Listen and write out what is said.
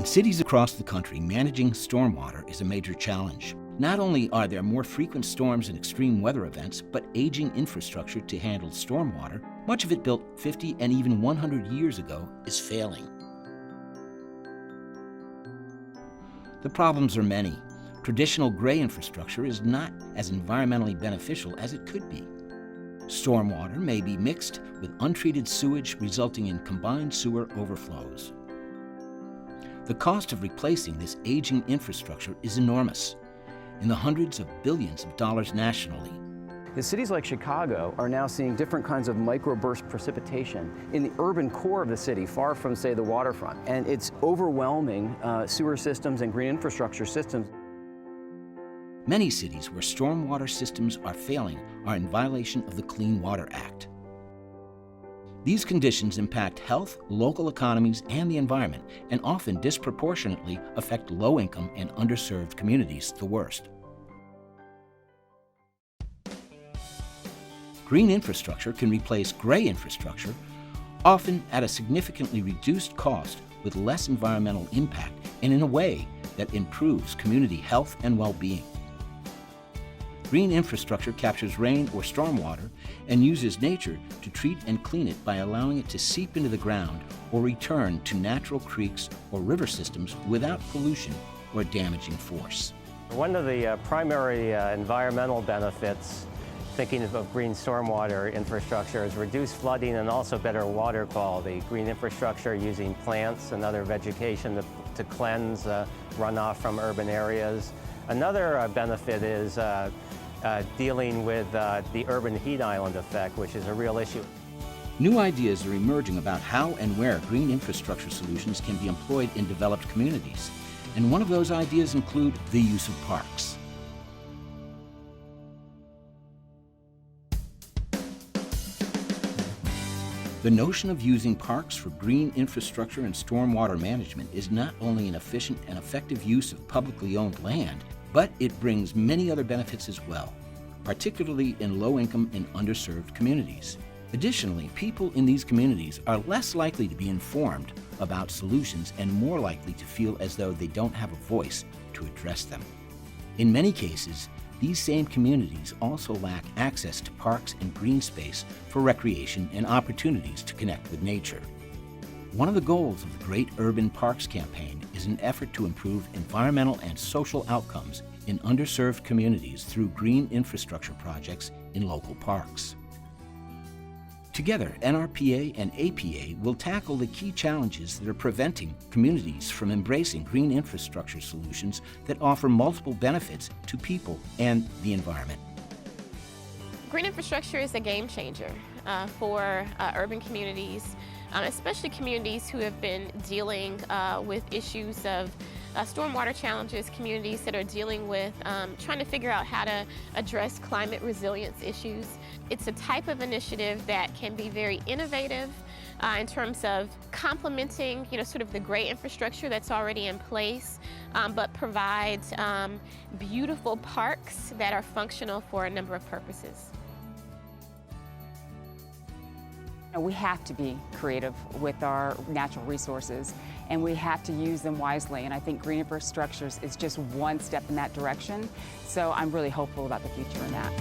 cities across the country, managing stormwater is a major challenge. Not only are there more frequent storms and extreme weather events, but aging infrastructure to handle stormwater, much of it built 50 and even 100 years ago, is failing. The problems are many. Traditional gray infrastructure is not as environmentally beneficial as it could be. Stormwater may be mixed with untreated sewage, resulting in combined sewer overflows. The cost of replacing this aging infrastructure is enormous, in the hundreds of billions of dollars nationally. The cities like Chicago are now seeing different kinds of microburst precipitation in the urban core of the city, far from, say, the waterfront. And it's overwhelming sewer systems and green infrastructure systems. Many cities where stormwater systems are failing are in violation of the Clean Water Act. These conditions impact health, local economies, and the environment, and often disproportionately affect low-income and underserved communities the worst. Green infrastructure can replace gray infrastructure, often at a significantly reduced cost with less environmental impact and in a way that improves community health and well-being. Green infrastructure captures rain or stormwater and uses nature to treat and clean it by allowing it to seep into the ground or return to natural creeks or river systems without pollution or damaging force. One of the primary environmental benefits, thinking of green stormwater infrastructure, is reduced flooding and also better water quality. Green infrastructure using plants and other vegetation to cleanse runoff from urban areas. Another benefit is dealing with the urban heat island effect, which is a real issue. New ideas are emerging about how and where green infrastructure solutions can be employed in developed communities. And one of those ideas include the use of parks. The notion of using parks for green infrastructure and stormwater management is not only an efficient and effective use of publicly owned land, but it brings many other benefits as well, particularly in low-income and underserved communities. Additionally, people in these communities are less likely to be informed about solutions and more likely to feel as though they don't have a voice to address them. In many cases, these same communities also lack access to parks and green space for recreation and opportunities to connect with nature. One of the goals of the Great Urban Parks campaign is an effort to improve environmental and social outcomes in underserved communities through green infrastructure projects in local parks. Together, NRPA and APA will tackle the key challenges that are preventing communities from embracing green infrastructure solutions that offer multiple benefits to people and the environment. Green infrastructure is a game changer for urban communities, especially communities who have been dealing with issues of stormwater challenges, communities that are dealing with trying to figure out how to address climate resilience issues. It's a type of initiative that can be very innovative in terms of complementing, sort of the gray infrastructure that's already in place, but provides beautiful parks that are functional for a number of purposes. We have to be creative with our natural resources, and we have to use them wisely. And I think green infrastructure is just one step in that direction. So I'm really hopeful about the future in that.